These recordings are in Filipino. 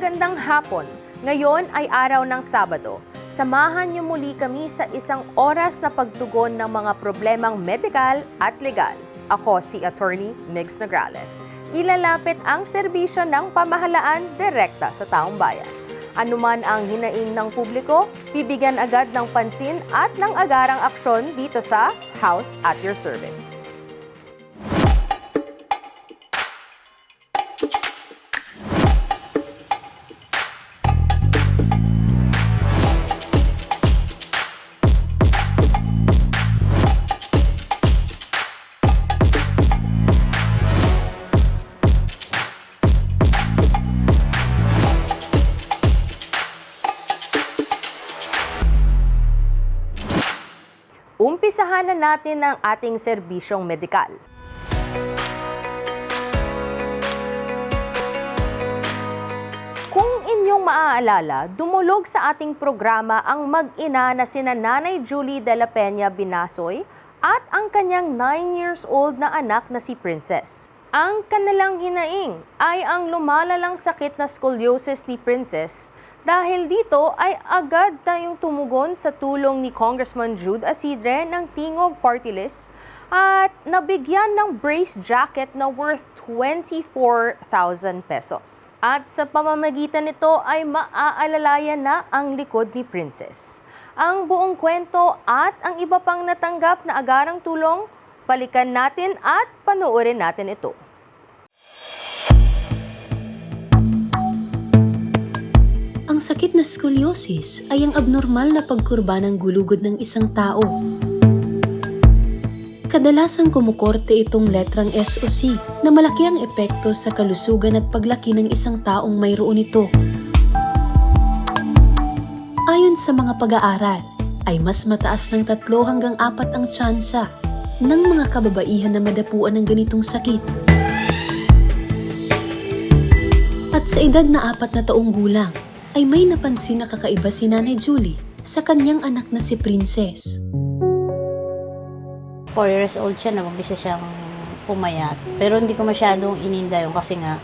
Magandang hapon. Ngayon ay araw ng Sabado. Samahan niyo muli kami sa isang oras na pagtugon ng mga problemang medikal at legal. Ako si Attorney Migs Nograles. Ilalapit ang serbisyo ng pamahalaan direkta sa taong bayan. Anuman ang hinaing ng publiko, bibigyan agad ng pansin at ng agarang aksyon dito sa House at Your Service. Umpisahan na natin ang ating serbisyong medikal. Kung inyong maaalala, dumulog sa ating programa ang mag-ina na sina Nanay Julie de la Peña Binasoy at ang kanyang 9 years old na anak na si Princess. Ang kanilang hinaing ay ang lumalalang sakit na scoliosis ni Princess. Dahil dito ay agad tayong tumugon sa tulong ni Congressman Jude Asidre ng Tingog Party List at nabigyan ng brace jacket na worth 24,000 pesos. At sa pamamagitan nito ay maaalalayan na ang likod ni Princess. Ang buong kwento at ang iba pang natanggap na agarang tulong, balikan natin at panoorin natin ito. Ang sakit na scoliosis ay ang abnormal na pagkurba ng gulugod ng isang tao. Kadalasang kumukorte itong letrang S o C na malaki ang epekto sa kalusugan at paglaki ng isang taong mayroon ito. Ayon sa mga pag-aaral, ay mas mataas ng 3 hanggang 4 ang tsansa ng mga kababaihan na madapuan ng ganitong sakit. At sa edad na 4 na taong gulang, ay may napansin na kakaiba si Nanay Julie sa kanyang anak na si Princess. 4 years old siya, nag-umpisa siyang pumayat. Pero hindi ko masyadong ininda yun kasi nga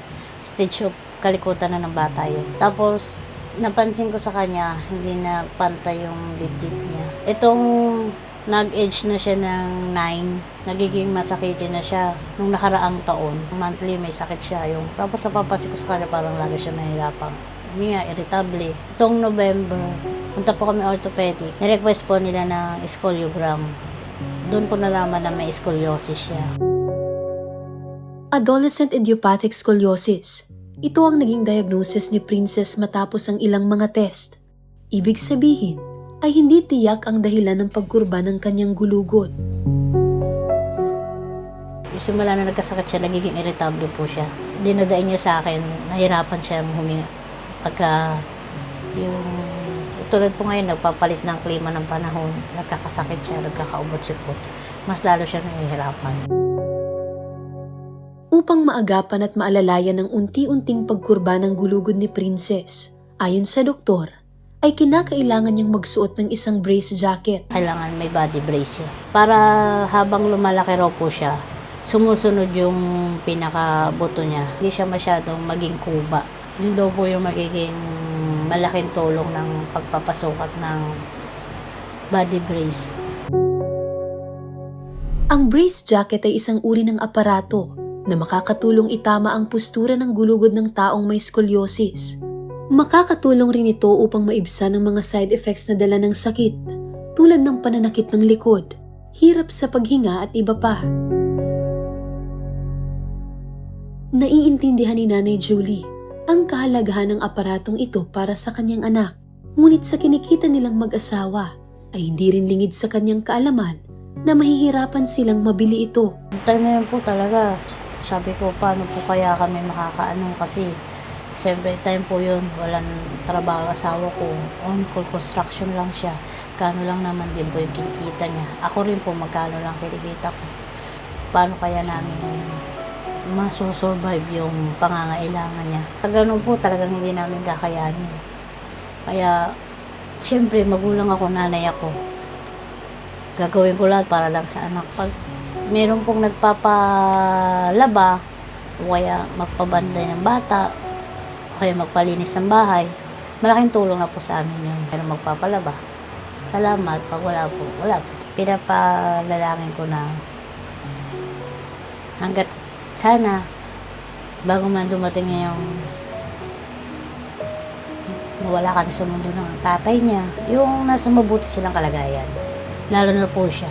stage of kalikutan na ng bata yun. Tapos napansin ko sa kanya, hindi na pantay yung dibdib niya. Itong nag-age na siya ng 9, nagiging masakitin na siya nung nakaraang taon. Monthly may sakit siya yung. Tapos napapansin ko sa kanya parang lagi siya nahihirapan. Hindi nga, irritable. Itong November, punta po kami orthopedic. Nirequest po nila ng scoliogram. Doon ko nalaman na may scoliosis siya. Adolescent idiopathic scoliosis. Ito ang naging diagnosis ni Princess matapos ang ilang mga test. Ibig sabihin, ay hindi tiyak ang dahilan ng pagkurba ng kanyang gulugod. Simula na nagkasakit siya, nagiging irritable po siya. Dinadain niya sa akin, nahirapan siya huminga. Pagka yung tulad po ngayon, nagpapalit ng klima ng panahon, nagkakasakit siya, nagkakaubot siya po, mas lalo siya nahihirapan. Upang maagapan at maalalayan ang unti-unting pagkurba ng gulugod ni Princess, ayon sa doktor, ay kinakailangan niyang magsuot ng isang brace jacket. Kailangan may body brace siya. Para habang lumalaki raw po siya, sumusunod yung pinakabuto niya. Hindi siya masyadong maging kuba. Yun daw po yung magiging malaking tulong ng pagpapasukat ng body brace. Ang brace jacket ay isang uri ng aparato na makakatulong itama ang postura ng gulugod ng taong may scoliosis. Makakatulong rin ito upang maibsan ang mga side effects na dala ng sakit, tulad ng pananakit ng likod, hirap sa paghinga at iba pa. Naiintindihan ni Nanay Julie ang kahalagahan ng aparatong ito para sa kanyang anak. Ngunit sa kinikita nilang mag-asawa ay hindi rin lingid sa kanyang kaalaman na mahihirapan silang mabili ito. Time na yun po talaga, sabi ko paano po kaya kami makakaano kasi syempre time po yun, walang trabaho asawa ko, on-call construction lang siya. Kano lang naman din po yung kinikita niya. Ako rin po magkano lang kinikita ko. Paano kaya namin masusurvive yung pangangailangan niya. Ganun po talagang hindi namin kakayanin. Kaya, syempre, magulang ako, nanay ako. Gagawin ko lahat para lang sa anak. Pag meron pong nagpapalaba, o kaya magpabanday ng bata, kaya magpalinis ng bahay. Malaking tulong na po sa amin yun. Pero magpapalaba. Salamat. Pag wala po, wala po. Pinapalalangin ko na hanggat sana bago man dumating niya yung mawala ka na sa mundo ng tatay niya, yung nasa mabuti silang kalagayan. Lalo na po siya.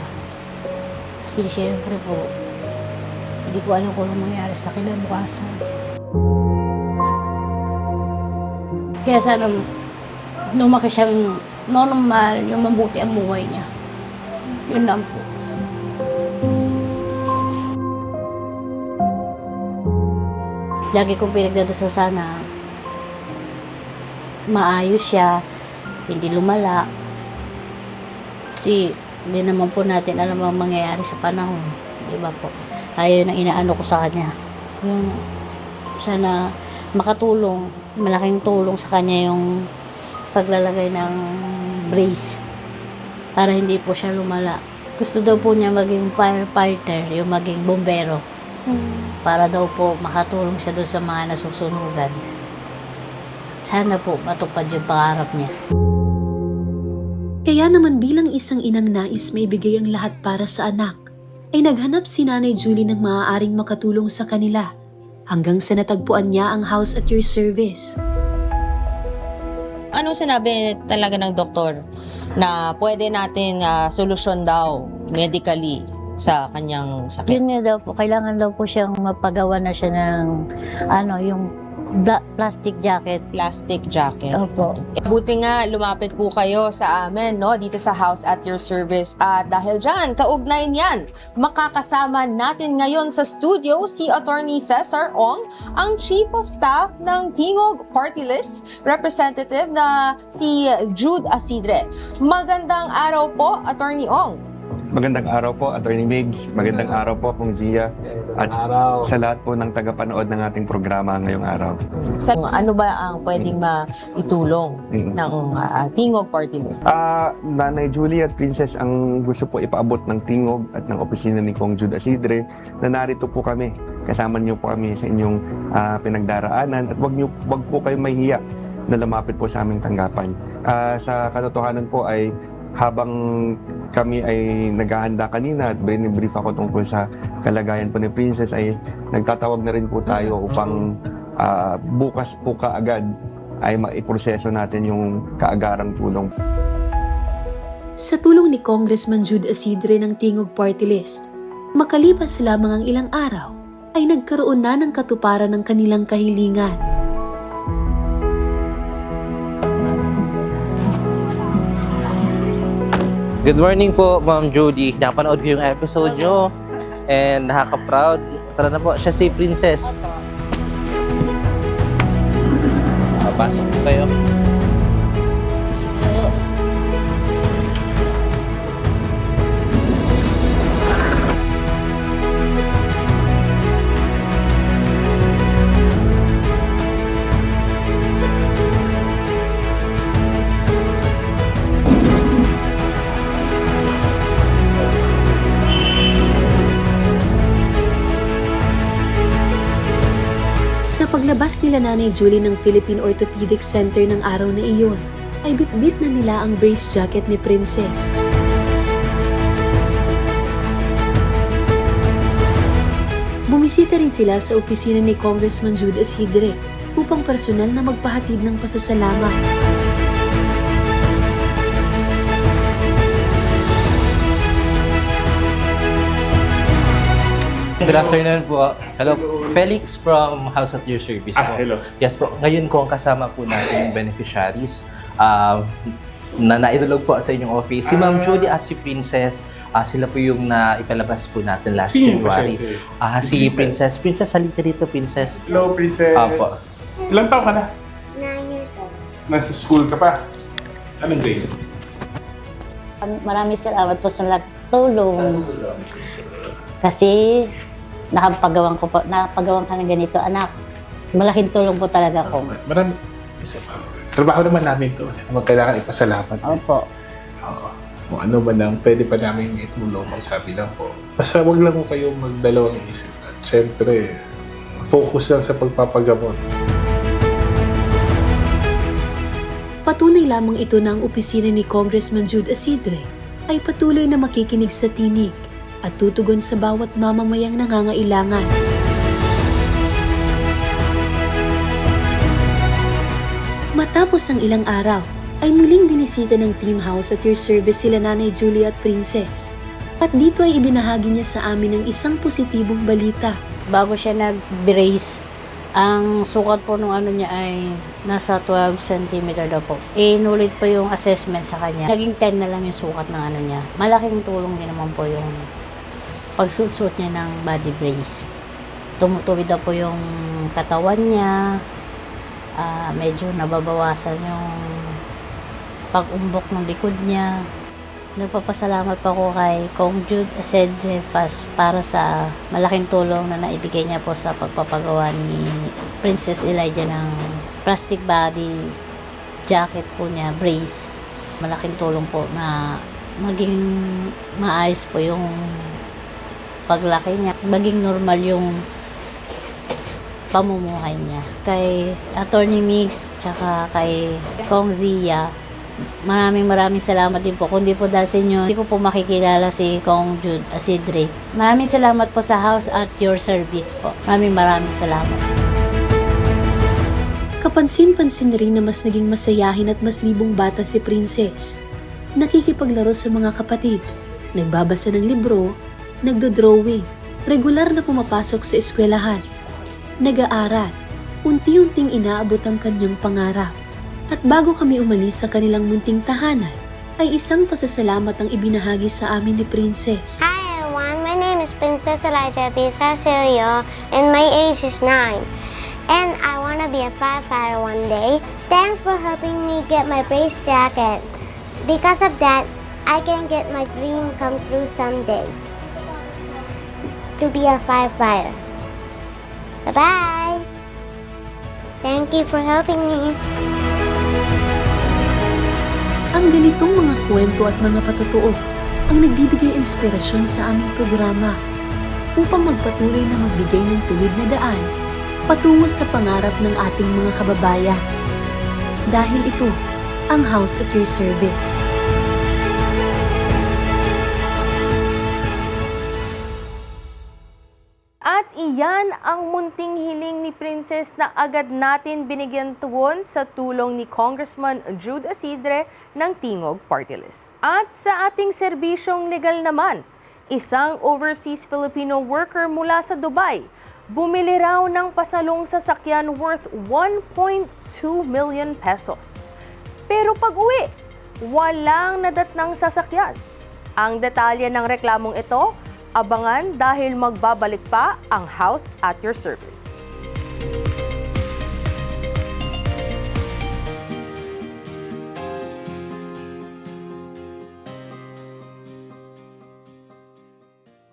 Kasi syempre po, hindi ko alam kung anong mangyari sa kinabukasan. Kaya sana lumaki siyang normal, yung mabuti ang buhay niya. Yun lang po. Lagi kong pinagdadasal sana maayos siya, hindi lumala. Kasi hindi naman po natin alam ang mangyayari sa panahon. Diba po? Ayun ang inaano ko sa kanya. Yung sana makatulong, malaking tulong sa kanya yung paglalagay ng brace para hindi po siya lumala. Gusto daw po niya maging firefighter, yung maging bombero. Para daw po makatulong siya doon sa mga nasusunugan. Sana po matupad yung pangarap niya. Kaya naman bilang isang inang nais maibigay ang lahat para sa anak, ay naghanap si Nanay Julie ng maaaring makatulong sa kanila hanggang sa natagpuan niya ang House at Your Service. Anong sinabi talaga ng doktor na pwede natin solusyon daw medically sa kanyang sakit? Yun nga daw po, kailangan daw po siyang mapagawa na siya ng yung plastic jacket. Plastic jacket. Opo. Buti nga lumapit po kayo sa amin, no, dito sa House at Your Service. At dahil dyan, kaugnay niyan, makakasama natin ngayon sa studio si Attorney Cesar Ong, ang Chief of Staff ng Tingog Party List, representative na si Jude Asidre. Magandang araw po, Attorney Ong. Magandang araw po, Attorney Migs. Magandang araw po, Kung Zia. At sa lahat po ng tagapanood ng ating programa ngayong araw. Ano ba ang pwedeng maitulong ng Tingog Party List? Nanay Julie at Princess, ang gusto po ipaabot ng Tingog at ng opisina ni Kong Jude Asidre na narito po kami. Kasama niyo po kami sa inyong pinagdaraanan at wag po kayong mahihiya na lumapit po sa aming tanggapan. Sa katotohanan po ay habang kami ay naghahanda kanina at brief ako tungkol sa kalagayan po ni Princess, ay nagtatawag na rin po tayo upang bukas po kaagad ay maiproseso natin yung kaagarang tulong. Sa tulong ni Congressman Jude Asidre ng Tingog Party List, makalipas lamang ang ilang araw, ay nagkaroon na ng katuparan ng kanilang kahilingan. Good morning po, Ma'am Judy. Napanood ko yung episode nyo and nakaka-proud. Tara na po, siya si Princess. Pasok po kayo. Sa paglabas nila Nanay Julie ng Philippine Orthopedic Center ng araw na iyon, ay bitbit na nila ang brace jacket ni Princess. Bumisita rin sila sa opisina ni Congressman Jude Asidre upang personal na magpahatid ng pasasalamat. Good afternoon po. Hello. Felix from House at Your Service po. Hello. Yes po. Ngayon ko ang kasama po natin yung beneficiaries na naidulog po sa inyong office. Si Ma'am Judy at si Princess, sila po yung naipalabas po natin last January. Si Princess. Princess, halika dito, Princess. Hello, Princess. Apo. Ilang taon ka na? 9 years old. Nasa school ka pa? Anong grade? Maraming salamat po sa lahat ng tulong. Kasi nakapagawan ka ng ganito, anak. Malaking tulong po talaga ko. Marami. Isa pa. Trabaho naman namin ito. Kailangan ipasalamat. Opo. Oo. Kung ano ba nang pwede pa namin itulong, magsabi lang po. Basta wag lang ko kayo magdalawang isip. At syempre, focus lang sa pagpapagamot. Patunay lamang ito na ang opisina ni Congressman Jude Asidre ay patuloy na makikinig sa tinig at tutugon sa bawat mamamayang nangangailangan. Matapos ang ilang araw, ay muling binisita ng Team House at Your Service sila Nanay Julie at Princess. At dito ay ibinahagi niya sa amin ang isang positibong balita. Bago siya nag-brace, ang sukat po nung ano niya ay nasa 12 cm daw po. Inulit po yung assessment sa kanya. Naging 10 na lang yung sukat ng ano niya. Malaking tulong din naman po yung pagsuot niya ng body brace. Tumutuwid daw po yung katawan niya. Medyo nababawasan yung pag-umbok ng likod niya. Nagpapasalamat pa ako kay Kong Jude Asidre para sa malaking tulong na naibigay niya po sa pagpapagawa ni Princess Elijah ng plastic body jacket po niya, brace. Malaking tulong po na maging maayos po yung paglaki niya, maging normal yung pamumuhay niya. Kay Attorney Mix tsaka kay Kong Zia, maraming salamat din po. Kundi po dahil sa inyo, hindi ko po makikilala si Kong Jude Asidre. Maraming salamat po sa House at Your Service po. Maraming salamat. Kapansin-pansin rin na mas naging masayahin at mas libong bata si Princess. Nakikipaglaro sa mga kapatid, nagbabasa ng libro, nagdo-drawing, regular na pumapasok sa eskwelahan, nag-aaral, unti-unting inaabot ang kanyang pangarap. At bago kami umalis sa kanilang munting tahanan, ay isang pasasalamat ang ibinahagi sa amin ni Princess. Hi everyone, my name is Princess Elijah B. Sarcelio and my age is 9. And I want to be a firefighter one day. Thanks for helping me get my brace jacket. Because of that, I can get my dream come true someday. To be a firefighter. Bye-bye! Thank you for helping me. Ang ganitong mga kwento at mga patotoo ang nagbibigay inspirasyon sa aming programa upang magpatuloy na magbigay ng tuwid na daan patungo sa pangarap ng ating mga kababayan. Dahil ito ang House at Your Service. At iyan ang munting hiling ni Princess na agad natin binigyan tugon sa tulong ni Congressman Jude Asidre ng Tingog Party List. At sa ating serbisyong legal naman, isang overseas Filipino worker mula sa Dubai, bumili raw ng pasalong sasakyan worth 1.2 million pesos. Pero pag-uwi, walang nadatnang sasakyan. Ang detalye ng reklamong ito, abangan dahil magbabalik pa ang House at Your Service.